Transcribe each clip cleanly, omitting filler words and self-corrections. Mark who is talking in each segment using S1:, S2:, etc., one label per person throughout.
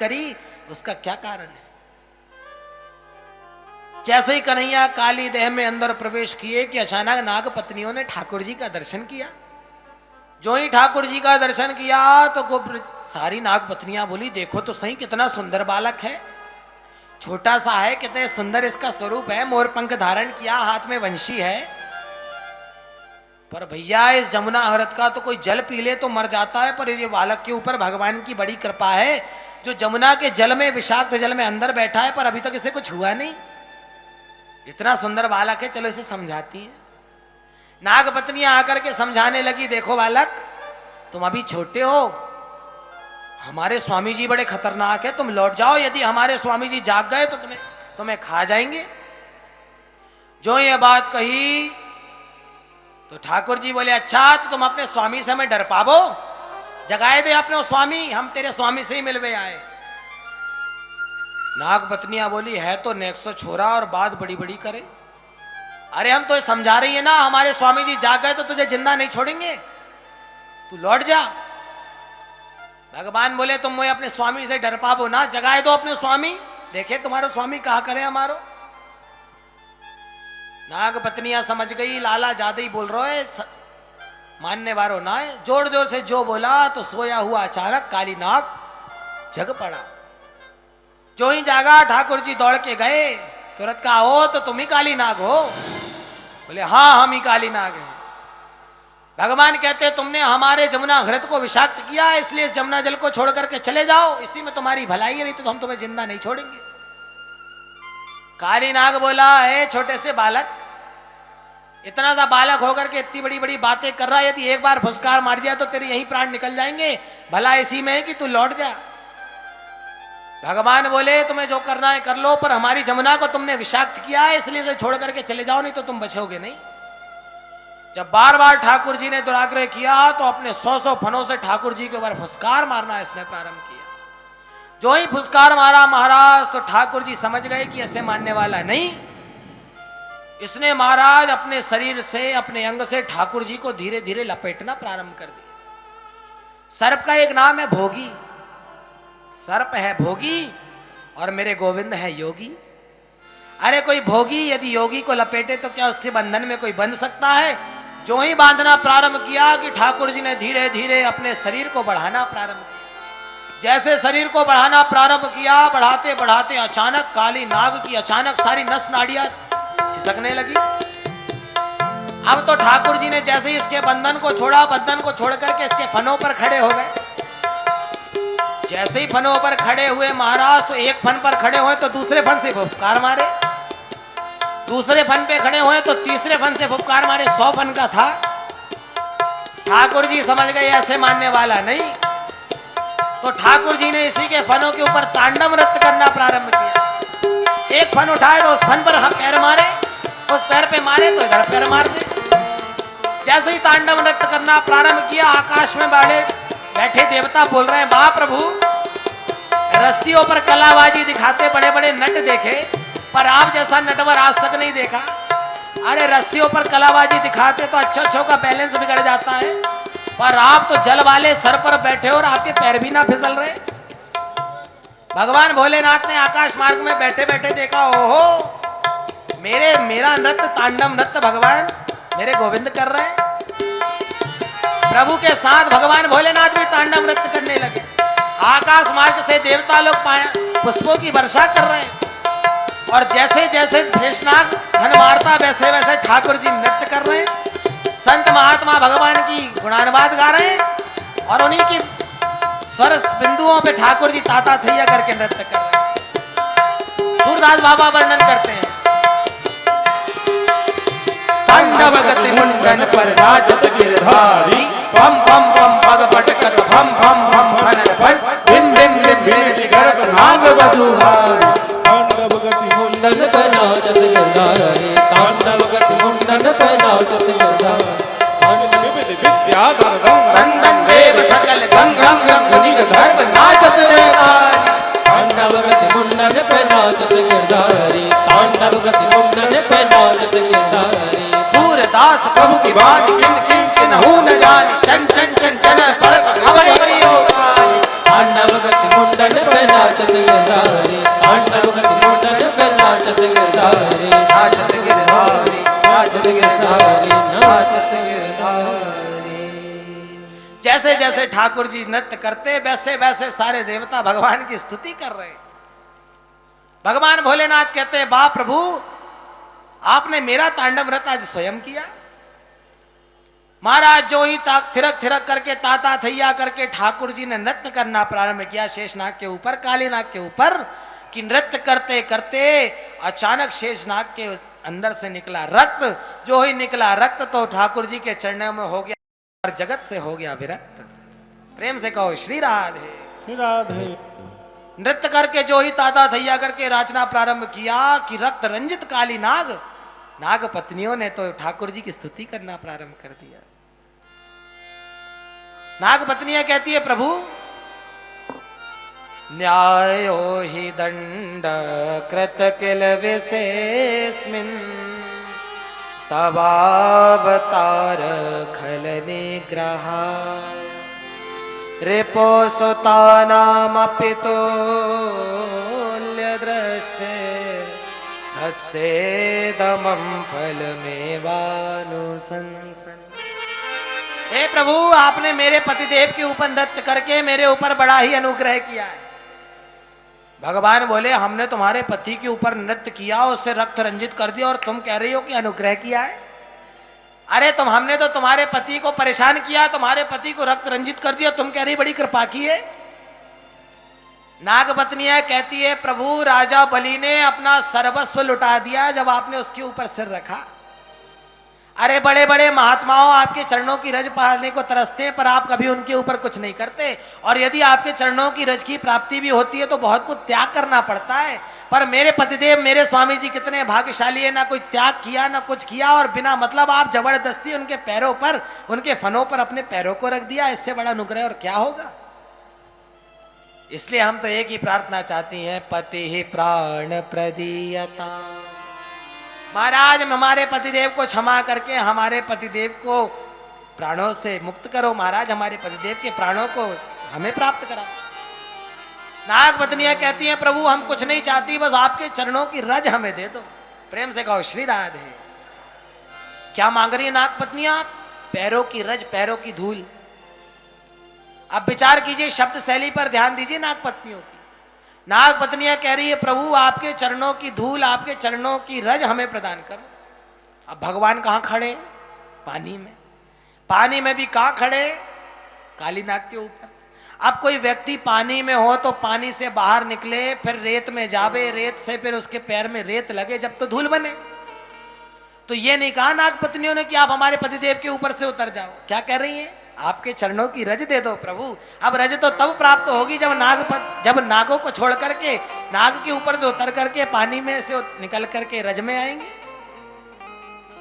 S1: करी, उसका क्या कारण है? जैसे ही कन्हैया काली देह में अंदर प्रवेश किए कि अचानक नाग पत्नियों ने ठाकुर जी का दर्शन किया। जो ही ठाकुर जी का दर्शन किया तो सारी नाग पत्नियां बोली, देखो तो सही कितना सुंदर बालक है, छोटा सा है, कितने सुंदर इसका स्वरूप है, मोर पंख धारण किया, हाथ में वंशी है। पर भैया इस जमुना औरत का तो कोई जल पी ले तो मर जाता है, पर ये बालक के ऊपर भगवान की बड़ी कृपा है, जो जमुना के जल में, विषाक्त जल में अंदर बैठा है, पर अभी तक इसे कुछ हुआ नहीं। इतना सुंदर बालक है, चलो इसे समझाती है। नाग पत्नियां आकर के समझाने लगी, देखो बालक, तुम अभी छोटे हो, हमारे स्वामी जी बड़े खतरनाक है, तुम लौट जाओ, यदि हमारे स्वामी जी जाग गए तो तुम्हें खा जाएंगे। जो ये बात कही तो ठाकुर जी बोले, अच्छा तो तुम अपने स्वामी से हमें डर पावो, जगाए दे अपने स्वामी, हम तेरे स्वामी से ही मिलवे आए। नाग पत्नियां बोली, है तो नेक्सो छोरा और बात बड़ी बड़ी करे, अरे हम तो समझा रही है ना, हमारे स्वामी जी जाग गए तो तुझे जिंदा नहीं छोड़ेंगे, तू लौट जा। भगवान बोले, तुम मुझे अपने स्वामी से डर पावो ना, जगाए दो अपने स्वामी, देखे तुम्हारे स्वामी कहा करे हमारो। नाग पत्नियां समझ गई, लाला ज्यादा ही बोल रहे है, मानने वालों ना है। जोर जोर से जो बोला तो सोया हुआ अचानक काली नाग जग पड़ा। जो ही जागा ठाकुर जी दौड़ के गए, तुरंत कहा, हो तो तुम ही काली नाग हो? बोले, हाँ हम ही काली नाग हैं। भगवान कहते, तुमने हमारे जमुना घृत को विषाक्त किया, इसलिए इस जमुना जल को छोड़ करके चले जाओ, इसी में तुम्हारी भलाई है, नहीं तो हम तुम्हें जिंदा नहीं छोड़ेंगे। काली नाग बोला, हे छोटे से बालक, इतना सा बालक होकर के इतनी बड़ी बड़ी बातें कर रहा है, यदि एक बार फुसकार मार दिया तो तेरे यही प्राण निकल जाएंगे, भला इसी में है कि तू लौट जा। भगवान बोले, तुम्हें जो करना है कर लो, पर हमारी जमुना को तुमने विषाक्त किया है, इसलिए इसे छोड़ करके चले जाओ, नहीं तो तुम बचोगे नहीं। जब बार बार ठाकुर जी ने दुराग्रह किया तो अपने 100 फनों से ठाकुर जी के ऊपर फुसकार मारना इसने प्रारंभ किया। जो ही फुसकार मारा महाराज, तो ठाकुर जी समझ गए कि ऐसे मानने वाला नहीं। इसने महाराज अपने शरीर से, अपने अंग से ठाकुर जी को धीरे धीरे लपेटना प्रारंभ कर दिया। सर्प का एक नाम है भोगी, सर्प है भोगी और मेरे गोविंद है योगी। अरे कोई भोगी यदि योगी को लपेटे तो क्या उसके बंधन में कोई बंध सकता है? जो ही बांधना प्रारंभ किया कि ठाकुर जी ने धीरे धीरे अपने शरीर को बढ़ाना प्रारंभ किया। जैसे शरीर को बढ़ाना प्रारंभ किया, बढ़ाते बढ़ाते अचानक काली नाग की अचानक सारी नस नाड़ियां खिसकने लगी। अब तो ठाकुर जी ने जैसे ही इसके बंधन को छोड़ा, बंधन को छोड़ करके इसके फनों पर खड़े हो गए। जैसे ही फनों पर खड़े हुए महाराज, तो एक फन पर खड़े हुए तो दूसरे फन से फुफकार मारे, दूसरे फन पे खड़े हुए तो तीसरे फन से फुफकार मारे। 100 फन का था। ठाकुर जी समझ गए ऐसे मानने वाला नहीं, तो ठाकुर जी ने इसी के फनों के ऊपर तांडव नृत्य करना प्रारंभ किया। एक फन उठाए तो उस फन पर हम पैर मारे, उस पैर पे मारे तो इधर पैर मार दे। जैसे ही तांडव नृत्य करना प्रारंभ किया, आकाश में बैठे देवता बोल रहे हैं, वाह प्रभु, रस्सियों पर कलाबाजी दिखाते बड़े बड़े नट देखे, पर आप जैसा नटवर आज तक नहीं देखा। अरे रस्सियों पर कलाबाजी दिखाते तो अच्छों का बैलेंस बिगड़ जाता है, पर आप तो जल वाले सर पर बैठे हो और आपके पैर भी ना फिसल रहे। भगवान भोलेनाथ ने आकाश मार्ग में बैठे बैठे देखा, ओहो, मेरा नृत्य, तांडव नृत्य भगवान मेरे गोविंद कर रहे हैं। प्रभु के साथ भगवान भोलेनाथ भी तांडव नृत्य करने लगे। आकाश मार्ग से देवता लोग पुष्पों की वर्षा कर रहे हैं, और जैसे जैसे शेषनाग धन मारता वैसे वैसे ठाकुर जी नृत्य कर रहे हैं। संत महात्मा भगवान की गुणानुवाद गा रहे हैं, और उन्हीं की स्वर बिंदुओं पे ठाकुर जी ताता थैया करके नृत्य कर रहे हैं। सूरदास बाबा वर्णन करते हैं, तांडव गति मुंडन पर नाचत गिरधारी, बम बम बम पग पटकत भम भम भम खनन पर, बिम बिम बिम बिनति करत नाग वधूहारी।
S2: तांडव गति मुंडन पर नाचत गिरधारी, तांडव गति मुंडन पर नाचत गिरधारी। विद्याधर
S1: नंदन देव सकल गंगम गंग निग धर्म नाचत रे नारी।
S2: तांडव गति मुंडन पर नाचत गिरधारी, तांडव गति मुंडन पर नाचत गिरधारी।
S1: सूरदास प्रभु की बानी किन किन किन हूँ न जानी, चन चन चन चन पर अवय अवय ओ काली।
S2: तांडव गति मुंडन पर नाचत गिरधारी तांडव गति मुंडन पे नाचत गिरधारी
S1: नाचत गिरधारी
S2: नाचत गिरधारी नाचत
S1: गिरधारी। जैसे जैसे ठाकुर जी नृत्य करते वैसे वैसे सारे देवता भगवान की स्तुति कर रहे। भगवान भोलेनाथ कहते हैं वाह प्रभु, आपने मेरा तांडव नृत्य आज स्वयं किया। महाराज जो ही थिरक थिरक करके ताता थैया करके ठाकुर जी ने नृत्य करना प्रारंभ किया शेषनाग के ऊपर, कालीनाग के ऊपर, कि नृत्य करते करते अचानक शेषनाग के अंदर से निकला रक्त। जो ही निकला रक्त तो ठाकुर जी के चरणों में हो गया और जगत से हो गया विरक्त। प्रेम से कहो श्री राधे।
S2: श्री राधे।
S1: नृत्य करके जो ही ताता थैया करके राचना प्रारंभ किया कि रक्त रंजित काली नाग, नाग पत्नियों ने तो ठाकुर जी की स्तुति करना प्रारंभ कर दिया। नाग पत्नियां कहती है प्रभु न्यायो हि दंड कृत किल विशेषमिन् तवावतार खल निग्रहाय रिपो सुतानामपि तुल्य दृष्टे धत्सेदमं फलमेवानुशंसन। हे प्रभु, आपने मेरे पतिदेव के ऊपर नृत्य करके मेरे ऊपर बड़ा ही अनुग्रह किया है। भगवान बोले हमने तुम्हारे पति के ऊपर नृत्य किया, उससे रक्त रंजित कर दिया और तुम कह रही हो कि अनुग्रह किया है। अरे हमने तो तुम्हारे पति को परेशान किया, तुम्हारे पति को रक्त रंजित कर दिया, तुम कह रही बड़ी कृपा की है। नाग पत्नियां कहती है प्रभु राजा बलि ने अपना सर्वस्व लुटा दिया जब आपने उसके ऊपर सिर रखा। अरे बड़े बड़े महात्माओं आपके चरणों की रज पाने को तरसते हैं पर आप कभी उनके ऊपर कुछ नहीं करते, और यदि आपके चरणों की रज की प्राप्ति भी होती है तो बहुत कुछ त्याग करना पड़ता है। पर मेरे पतिदेव मेरे स्वामी जी कितने भाग्यशाली है, ना कोई त्याग किया ना कुछ किया, और बिना मतलब आप जबरदस्ती उनके पैरों पर, उनके फनों पर अपने पैरों को रख दिया। इससे बड़ा अनुग्रह और क्या होगा। इसलिए हम तो एक ही प्रार्थना चाहती हैं, पति ही प्राण प्रदीयता। महाराज हमारे पतिदेव को क्षमा करके हमारे पतिदेव को प्राणों से मुक्त करो। महाराज हमारे पतिदेव के प्राणों को हमें प्राप्त कराओ। नाग पत्नियां कहती हैं प्रभु हम कुछ नहीं चाहती, बस आपके चरणों की रज हमें दे दो। प्रेम से कहो श्री राधे। क्या मांग रही है नाग पत्नियां? पैरों की रज, पैरों की धूल। अब विचार कीजिए, शब्द शैली पर ध्यान दीजिए नाग पत्नियों की। नाग पत्नियां कह रही है प्रभु आपके चरणों की धूल, आपके चरणों की रज हमें प्रदान करो। अब भगवान कहां खड़े? पानी में। पानी में भी कहां खड़े? काली नाग के ऊपर। अब कोई व्यक्ति पानी में हो तो पानी से बाहर निकले, फिर रेत में जावे, रेत से फिर उसके पैर में रेत लगे जब तो धूल बने। तो ये नहीं कहा नाग पत्नियों ने कि आप हमारे पतिदेव के ऊपर से उतर जाओ। क्या कह रही है? आपके चरणों की रज दे दो प्रभु। अब रज तो तब प्राप्त होगी जब नागों को छोड़ करके नाग के ऊपर से उतर करके पानी में से निकल करके रज में आएंगे।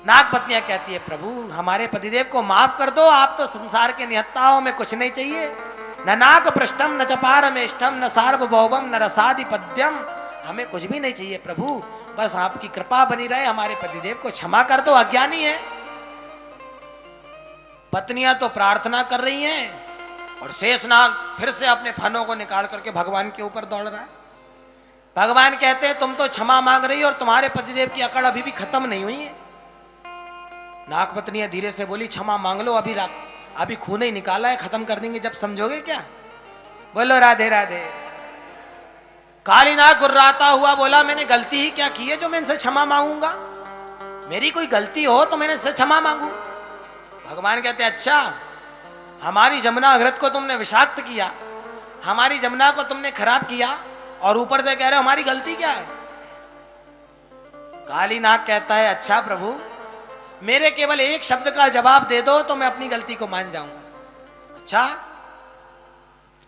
S1: नाग पत्नियां कहती है प्रभु हमारे पतिदेव को माफ कर दो, आप तो संसार के निहत्ताओं में कुछ नहीं चाहिए, न नाक पृष्ठम न चपारमेष्ठम न सार्वभौमम न रसादिपद्यम, हमें कुछ भी नहीं चाहिए प्रभु, बस आपकी कृपा बनी रहे। हमारे पतिदेव को क्षमा कर दो, अज्ञानी है। पत्नियां तो प्रार्थना कर रही हैं और शेषनाग फिर से अपने फनों को निकाल करके भगवान के ऊपर दौड़ रहा है। भगवान कहते हैं तुम तो क्षमा मांग रही हो और तुम्हारे पतिदेव की अकड़ अभी भी खत्म नहीं हुई है। नाग पत्नियां धीरे से बोली क्षमा मांग लो, अभी खून ही निकाला है, खत्म कर देंगे जब समझोगे क्या। बोलो राधे राधे। काली नाग गुर्राता हुआ बोला मैंने गलती ही क्या की है जो मैं इनसे क्षमा मांगूंगा, मेरी कोई गलती हो तो मैंने इससे क्षमा मांगू। भगवान कहते अच्छा हमारी जमुना घृत को तुमने विषाक्त किया, हमारी जमुना को तुमने खराब किया और ऊपर से कह रहे हो हमारी गलती क्या है। काली नाग कहता है अच्छा प्रभु मेरे केवल एक शब्द का जवाब दे दो तो मैं अपनी गलती को मान जाऊंगा। अच्छा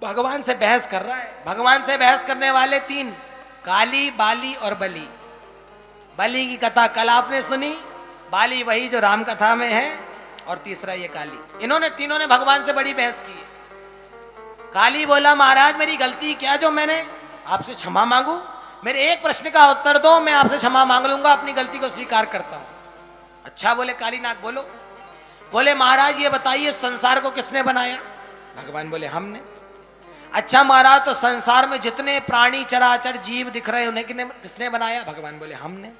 S1: भगवान से बहस कर रहा है। भगवान से बहस करने वाले तीन, काली, बाली और बलि। बलि की कथा कल आपने सुनी, बाली वही जो राम कथा में है और तीसरा ये काली। इन्होंने तीनों ने भगवान से बड़ी बहस की। काली बोला महाराज मेरी गलती क्या जो मैंने आपसे क्षमा मांगू, मेरे एक प्रश्न का उत्तर दो मैं आपसे क्षमा मांग लूंगा, अपनी गलती को स्वीकार करता हूं। अच्छा बोले काली नाग बोलो। बोले महाराज ये बताइए संसार को किसने बनाया। भगवान बोले हमने। अच्छा महाराज, तो संसार में जितने प्राणी चराचर जीव दिख रहे उन्हें किसने बनाया? भगवान बोले हमने।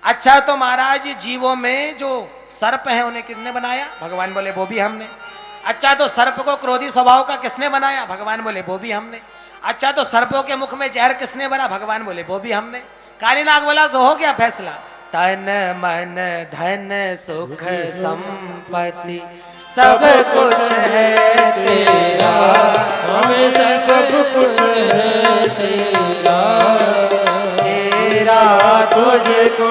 S1: अच्छा तो महाराज जीवों में जो सर्प हैं उन्हें किसने बनाया? भगवान बोले वो भी हमने। अच्छा तो सर्प को क्रोधी स्वभाव का किसने बनाया? भगवान बोले वो भी हमने। अच्छा तो सर्पों के मुख में जहर किसने भरा? भगवान बोले वो भी हमने। कालीनाग बोला तो हो गया फैसला, तन मन धन सुख संपत्ति सब कुछ है तेरा,
S2: हमें सब कुछ है तेरा,
S1: तेरा तुझको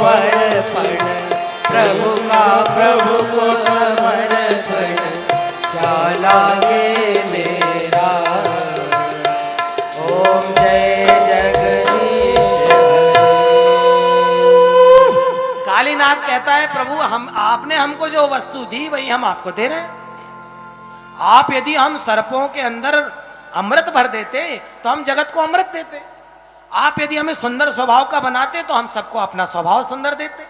S1: अर्पण, प्रभु का प्रभु को समर्पण, क्या लागे मेरा। ओम जय जगदीश हरे। कालीनाग कहता है प्रभु हम आपने हमको जो वस्तु दी वही हम आपको दे रहे हैं। आप यदि हम सर्पों के अंदर अमृत भर देते तो हम जगत को अमृत देते। आप यदि हमें सुंदर स्वभाव का बनाते तो हम सबको अपना स्वभाव सुंदर देते।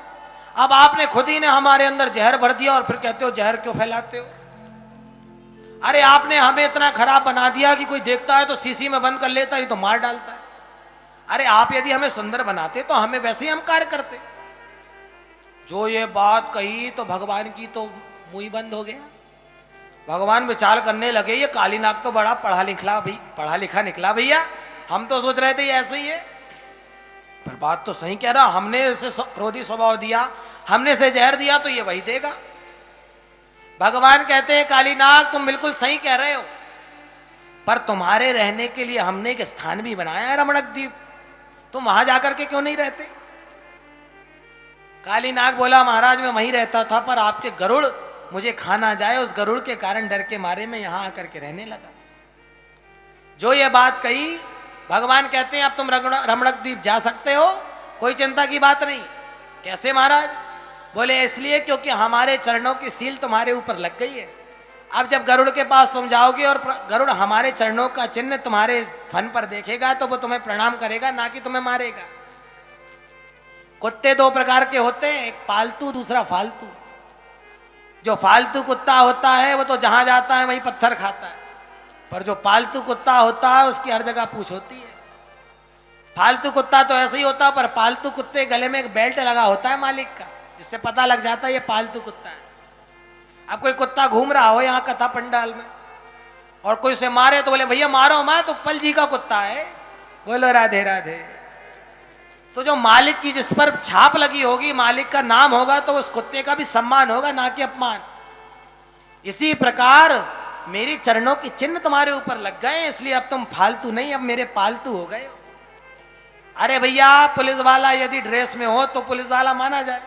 S1: अब आपने खुद ही ने हमारे अंदर जहर भर दिया और फिर कहते हो जहर क्यों फैलाते हो? अरे आपने हमें इतना खराब बना दिया कि कोई देखता है तो सीसी में बंद कर लेता है तो मार डालता है। अरे आप यदि हमें सुंदर बनाते तो हमें वैसे ही हम कार्य करते। जो ये बात कही तो भगवान की तो मुंह ही बंद हो गया। भगवान विचार करने लगे ये कालीनाग तो बड़ा पढ़ा लिखा निकला भैया, हम तो सोच रहे थे ये ऐसे ही है, पर बात तो सही कह रहा। हमने इसे क्रोधी स्वभाव दिया, हमने इसे जहर दिया तो ये वही देगा। भगवान कहते हैं कालीनाग तुम बिल्कुल सही कह रहे हो, पर तुम्हारे रहने के लिए हमने एक स्थान भी बनाया है रमणक द्वीप, तुम वहां जाकर के क्यों नहीं रहते? कालीनाग बोला महाराज मैं वहीं रहता था, पर आपके गरुड़ मुझे खा ना जाए, उस गरुड़ के कारण डर के मारे मैं यहां आकर के रहने लगा। जो ये बात कही भगवान कहते हैं अब तुम रमणक द्वीप जा सकते हो, कोई चिंता की बात नहीं। कैसे महाराज? बोले इसलिए क्योंकि हमारे चरणों की सील तुम्हारे ऊपर लग गई है। अब जब गरुड़ के पास तुम जाओगे और गरुड़ हमारे चरणों का चिन्ह तुम्हारे फन पर देखेगा तो वो तुम्हें प्रणाम करेगा, ना कि तुम्हें मारेगा। कुत्ते दो प्रकार के होते हैं, एक पालतू दूसरा फालतू। जो फालतू कुत्ता होता है वो तो जहां जाता है वहीं पत्थर खाता है, पर जो पालतू कुत्ता होता है उसकी हर जगह पूंछ होती है। फालतू कुत्ता तो ऐसे ही होता है, पर पालतू कुत्ते गले में एक बेल्ट लगा होता है मालिक का, जिससे पता लग जाता है ये पालतू कुत्ता है। अब कोई कुत्ता घूम रहा हो यहाँ कथा पंडाल में और कोई उसे मारे तो बोले भैया मारो मत, तो पल जी का कुत्ता है, बोलो राधे राधे। तो जो मालिक की जिस पर छाप लगी होगी, मालिक का नाम होगा, तो उस कुत्ते का भी सम्मान होगा, ना कि अपमान। इसी प्रकार मेरी चरणों की चिन्ह तुम्हारे ऊपर लग गए, इसलिए अब तुम फालतू नहीं, अब मेरे पालतू हो गए हो। अरे भैया पुलिस वाला यदि ड्रेस में हो तो पुलिस वाला माना जाए,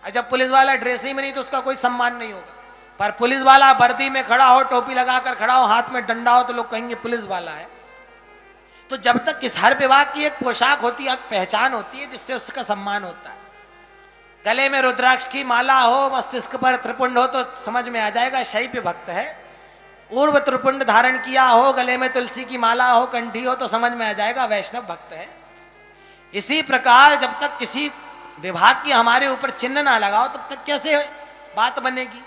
S1: और जब पुलिस वाला ड्रेस ही में नहीं तो उसका कोई सम्मान नहीं होगा। पर पुलिस वाला वर्दी में खड़ा हो, टोपी लगाकर खड़ा हो, हाथ में डंडा हो, तो लोग कहेंगे पुलिस वाला है। तो जब तक किस हर विभाग की एक पोशाक होती है, एक पहचान होती है जिससे उसका सम्मान होता है। गले में रुद्राक्ष की माला हो, मस्तिष्क पर त्रिपुंड हो तो समझ में आ जाएगा शैव भक्त है। पूर्व त्रिपुंड धारण किया हो, गले में तुलसी की माला हो, कंठी हो तो समझ में आ जाएगा वैष्णव भक्त है। इसी प्रकार जब तक किसी विभाग की हमारे ऊपर चिन्ह ना लगाओ तब तक कैसे बात बनेगी?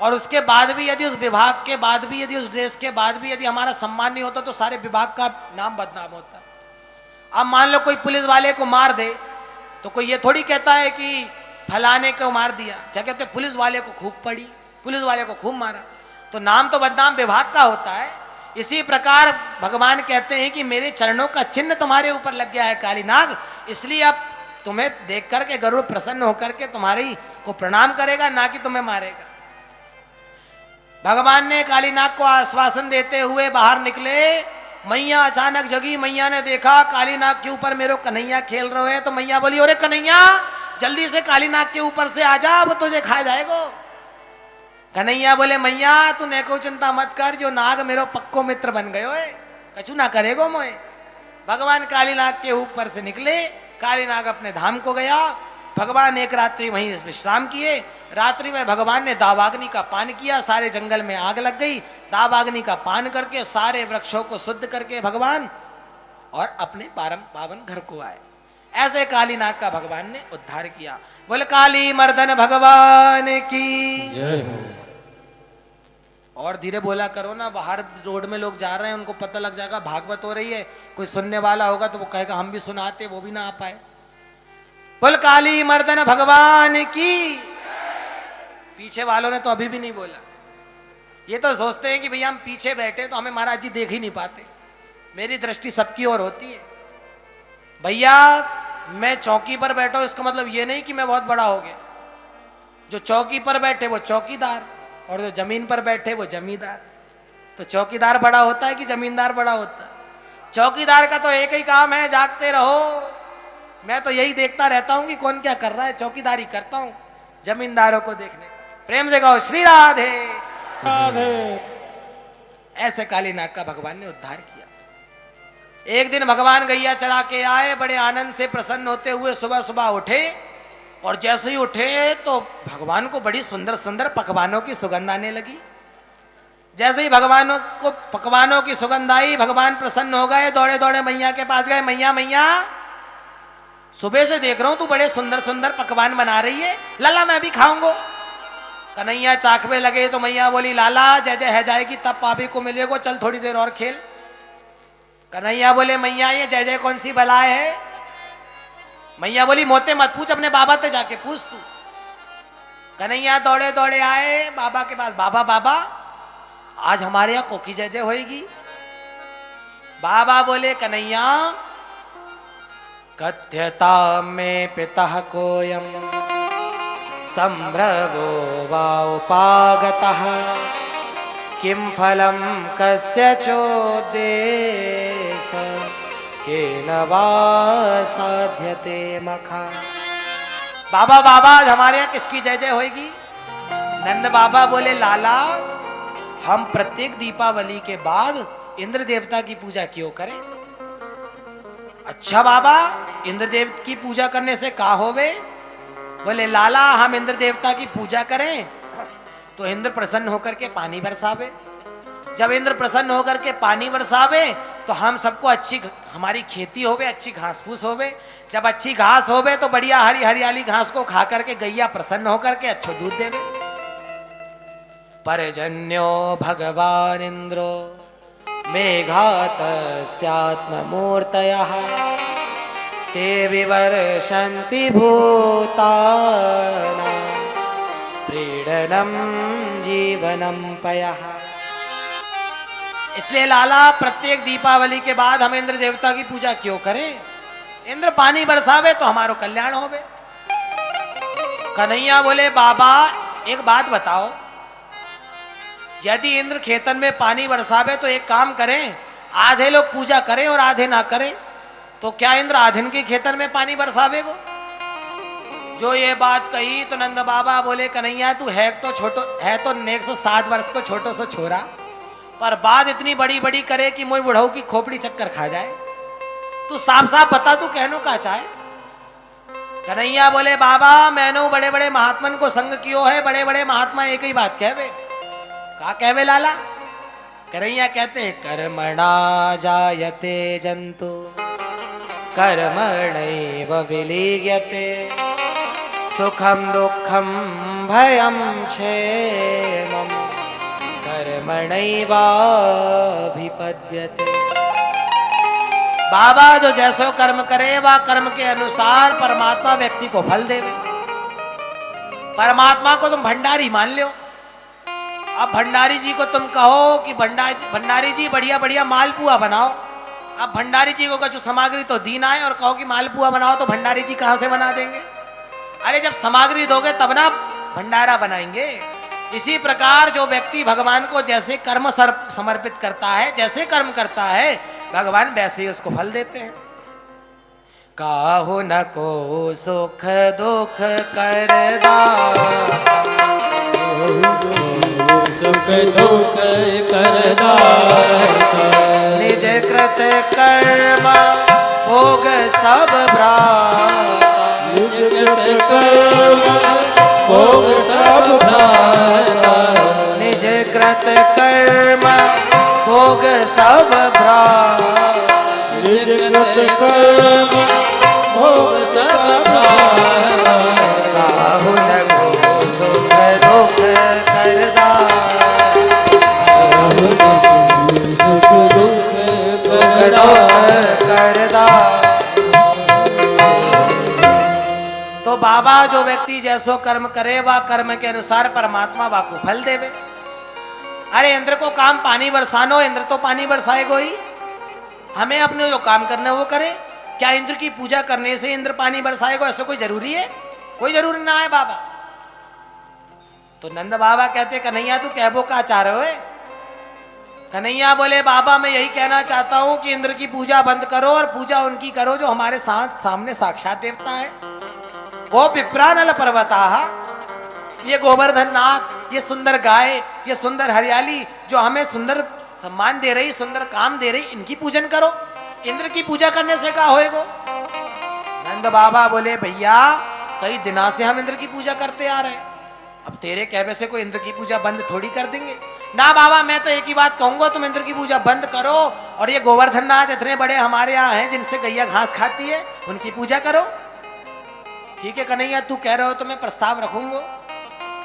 S1: और उसके बाद भी यदि उस विभाग के बाद भी यदि उस ड्रेस के बाद भी यदि हमारा सम्मान नहीं होता तो सारे विभाग का नाम बदनाम होता। अब मान लो कोई पुलिस वाले को मार दे तो कोई ये थोड़ी कहता है कि फलाने को मार दिया, क्या कहते हैं पुलिस वाले को खूब पड़ी, पुलिस वाले को खूब मारा, तो नाम तो बदनाम विभाग का होता है। इसी प्रकार भगवान कहते हैं कि मेरे चरणों का चिन्ह तुम्हारे ऊपर लग गया है कालीनाग, इसलिए अब तुम्हें देख करके गरुड़ प्रसन्न होकर के तुम्हारी को प्रणाम करेगा, ना कि तुम्हें मारेगा। भगवान ने कालीनाग को आश्वासन देते हुए बाहर निकले। मैया अचानक जगी, मैया ने देखा कालीनाग के ऊपर मेरो कन्हैया खेल रहे हैं, तो मैया बोली अरे कन्हैया जल्दी से कालीनाग के ऊपर से आ जा, वो तुझे खा जाएगा। कन्हैया बोले मैया तू नेको चिंता मत कर, जो नाग मेरो पक्को मित्र बन गयो है, कछु ना करेगो मोए। भगवान कालीनाग के ऊपर से निकले, कालीनाग अपने धाम को गया। भगवान एक रात्रि वहीं विश्राम किए। रात्रि में भगवान ने दावाग्नि का पान किया, सारे जंगल में आग लग गई। दावाग्नि का पान करके सारे वृक्षों को शुद्ध करके भगवान और अपने पावन घर को आए। ऐसे कालीनाग का भगवान ने उद्धार किया। बोले काली मर्दन भगवान की जय हो। और धीरे बोला करो ना, बाहर रोड में लोग जा रहे हैं, उनको पता लग जाएगा भागवत हो रही है, कोई सुनने वाला होगा तो वो कहेगा हम भी सुनाते, वो भी ना आ पाए। बोल काली मर्दन भगवान की। पीछे वालों ने तो अभी भी नहीं बोला। ये तो सोचते हैं कि भैया हम पीछे बैठे तो हमें महाराज जी देख ही नहीं पाते। मेरी दृष्टि सबकी ओर होती है। भैया मैं चौकी पर बैठा हूं, इसका मतलब ये नहीं कि मैं बहुत बड़ा हो गया। जो चौकी पर बैठे वो चौकीदार, और जो जमीन पर बैठे वो जमींदार। तो चौकीदार बड़ा होता है कि जमींदार बड़ा होता है? चौकीदार का तो एक ही काम है, जागते रहो। मैं तो यही देखता रहता हूं कि कौन क्या कर रहा है, चौकीदारी करता हूं जमींदारों को देखने। प्रेम से कहो श्री राधे राधे। ऐसे कालीनाग का भगवान ने उद्धार किया। एक दिन भगवान गैया चरा के आए, बड़े आनंद से प्रसन्न होते हुए सुबह सुबह उठे, और जैसे ही उठे तो भगवान को बड़ी सुंदर सुंदर पकवानों की सुगंध आने लगी। जैसे ही भगवानों को पकवानों की सुगंध आई, भगवान प्रसन्न हो गए, दौड़े दौड़े मैया के पास गए। मैया मैया सुबह से देख रहा हूं तू बड़े सुंदर सुंदर पकवान बना रही है, लाला मैं भी खाऊंगा। कन्हैया चाखवे लगे तो मैया बोली लाला जय जय है जाएगी तब पापी को मिलेगो, चल थोड़ी देर और खेल। कन्हैया बोले मैया ये जय जय कौन सी बलाए है? मैया बोली मोते मत पूछ, अपने बाबा से जाके पूछ तू। कन्हैया दौड़े दौड़े आए बाबा के पास। बाबा बाबा आज हमारे यहाँ कोकी जय जय होएगी। बाबा बोले कन्हैया कथ्यता में पिता कोयम संभ्रवो वा उपागतः किम फलम कस्य चोदेश केन वा साध्यते मखा। बाबा बाबा हमारे यहाँ किसकी जय जय होएगी? नंद बाबा बोले लाला हम प्रत्येक दीपावली के बाद इंद्र देवता की पूजा क्यों करें? अच्छा बाबा इंद्रदेव की पूजा करने से का होवे? बोले लाला हम इंद्र देवता की पूजा करें तो इंद्र प्रसन्न होकर के पानी बरसावे। जब इंद्र प्रसन्न होकर के पानी बरसावे तो हम सबको अच्छी हमारी खेती होवे, अच्छी घास फूस होवे। जब अच्छी घास होवे तो बढ़िया हरी हरियाली घास को खा करके गैया प्रसन्न होकर के अच्छो दूध देवे। परजन्यो भगवान इंद्रो मेघातस्यात्ममूर्तयः ते विवर्षन्ति भूतानां प्रीडनं जीवनं पयः। इसलिए लाला प्रत्येक दीपावली के बाद हम इंद्र देवता की पूजा क्यों करें? इंद्र पानी बरसावे तो हमारो कल्याण होवे। कन्हैया बोले बाबा एक बात बताओ, यदि इंद्र खेतन में पानी बरसावे तो एक काम करें, आधे लोग पूजा करें और आधे ना करें, तो क्या इंद्र आधे के खेतन में पानी बरसावेगो? जो ये बात कही तो नंद बाबा बोले कन्हैया तू है तो छोटो, है तो 107 वर्ष को छोटो सो छोरा, पर बात इतनी बड़ी बड़ी करे कि मोई बुढ़ऊ की खोपड़ी चक्कर खा जाए। तू साफ साफ बता तू कहनो का चाहे? कन्हैया बोले बाबा मैंने बड़े बड़े महात्मन को संग कियो है, बड़े बड़े महात्मा एक ही बात कहवे। का कहवे लाला? कन्हैया कहते हैं कर्मणा जायते जंतु कर्मणैव विलीयते सुखम दुखम भयम क्षेमम कर्मणैवाभिपद्यते। बाबा जो जैसो कर्म करे वह कर्म के अनुसार परमात्मा व्यक्ति को फल देवे। परमात्मा को तुम भंडारी मान लो। अब भंडारी जी को तुम कहो कि भंडारी जी बढ़िया बढ़िया मालपुआ बनाओ। अब भंडारी जी को जो सामग्री तो दी ना है और कहो कि मालपुआ बनाओ, तो भंडारी जी कहां से बना देंगे? अरे जब सामग्री दोगे तब ना भंडारा बनाएंगे। इसी प्रकार जो व्यक्ति भगवान को जैसे कर्म समर्पित करता है, जैसे कर्म करता है, भगवान वैसे ही उसको फल देते हैं। काहु न को सुख दुख करदा
S2: सुख दुख करदा
S1: निज कृत कर्म भोग सब भ्राता
S2: निज कृत कर्म भोग सब भ्राता
S1: निज कृत कर्म भोग सब भ्राता
S2: निज कृत कर्म भोग सब भ्राता
S1: काहु न को सुख दुख करदा बाबा जो व्यक्ति जैसो कर्म करे वह कर्म के अनुसार परमात्मा वा को फल देवे। अरे इंद्र को काम पानी बरसानो, इंद्र तो पानी बरसाएगो ही, हमें अपने जो काम करना है वो करे। क्या इंद्र की पूजा करने से इंद्र पानी बरसाएगा, ऐसा कोई जरूरी है? कोई जरूरी ना है बाबा। तो नंद बाबा कहते कन्हैया तू कहबो का चाह रहे हो? कन्हैया बोले बाबा मैं यही कहना चाहता हूं कि इंद्र की पूजा बंद करो और पूजा उनकी करो जो हमारे साथ सामने साक्षात देवता है। वो विप्रानल पर्वताहा, ये गोवर्धन नाथ, ये सुंदर गाय, ये सुंदर हरियाली जो हमें सुंदर सम्मान दे रही, सुंदर काम दे रही, इनकी पूजन करो। इंद्र की पूजा करने से क्या होएगो? नंद बाबा बोले भैया कई दिनों से हम इंद्र की पूजा करते आ रहे हैं, अब तेरे कहने से कोई इंद्र की पूजा बंद थोड़ी कर देंगे। ना बाबा मैं तो एक ही बात कहूंगा, तुम इंद्र की पूजा बंद करो और ये गोवर्धन नाथ इतने बड़े हमारे यहाँ हैं जिनसे गैया घास खाती है, उनकी पूजा करो। ठीक है कन्हैया तू कह रहे हो तो मैं प्रस्ताव रखूंगा।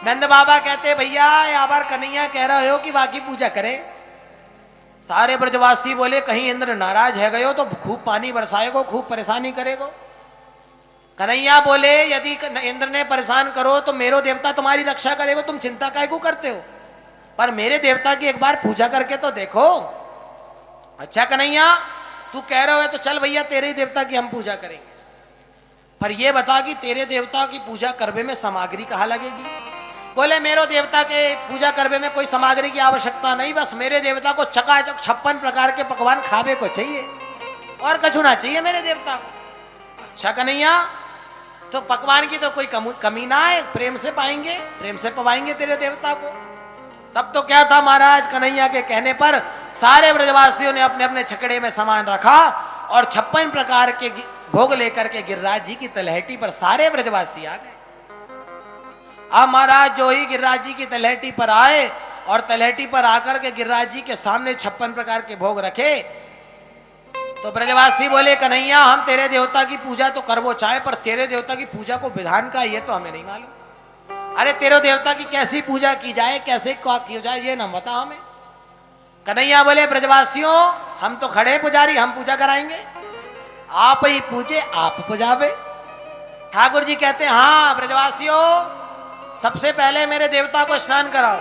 S1: नंद बाबा कहते भैया यहाँ पर कन्हैया कह रहे हो कि बाकी पूजा करे। सारे ब्रजवासी बोले कहीं इंद्र नाराज है गयो तो खूब पानी बरसाएगो, खूब परेशानी करेगो। कन्हैया बोले यदि इंद्र ने परेशान करो तो मेरो देवता तुम्हारी रक्षा करेगो, तुम चिंता काहे को करते हो? पर मेरे देवता की एक बार पूजा करके तो देखो। अच्छा कन्हैया तू कह रहे हो तो चल भैया तेरे ही देवता की हम पूजा करेंगे, पर ये बता कि तेरे देवता की पूजा करने में सामग्री कहाँ लगेगी? बोले मेरो देवता के पूजा करने में कोई सामग्री की आवश्यकता नहीं, बस मेरे देवता को चकाचक 56 प्रकार के पकवान खावे को चाहिए और कछु ना चाहिए मेरे देवता को। अच्छा कन्हैया तो पकवान की तो कोई कमी ना है, प्रेम से पाएंगे, प्रेम से पवाएंगे तेरे देवता को। तब तो क्या था महाराज, कन्हैया के कहने पर सारे ब्रजवासियों ने अपने अपने छकड़े में सामान रखा और 56 प्रकार के भोग लेकर के गिरिराज जी की तलहटी पर सारे ब्रजवासी आ गए। अब महाराज जो ही गिरिराज जी की तलहटी पर आए और तलहटी पर आकर के गिरिराज जी के सामने 56 प्रकार के भोग रखे तो ब्रजवासी बोले कन्हैया हम तेरे देवता की पूजा तो करवो चाहे, पर तेरे देवता की पूजा को विधान का ये तो हमें नहीं मालूम। अरे तेरे देवता की कैसी पूजा की जाए, कैसे की जाए ये ना बता हमें। कन्हैया बोले ब्रजवासियों हम तो खड़े पुजारी, हम पूजा कराएंगे, आप ही पूजे आप पुजावे। ठाकुर जी कहते हाँ ब्रजवासियों सबसे पहले मेरे देवता को स्नान कराओ।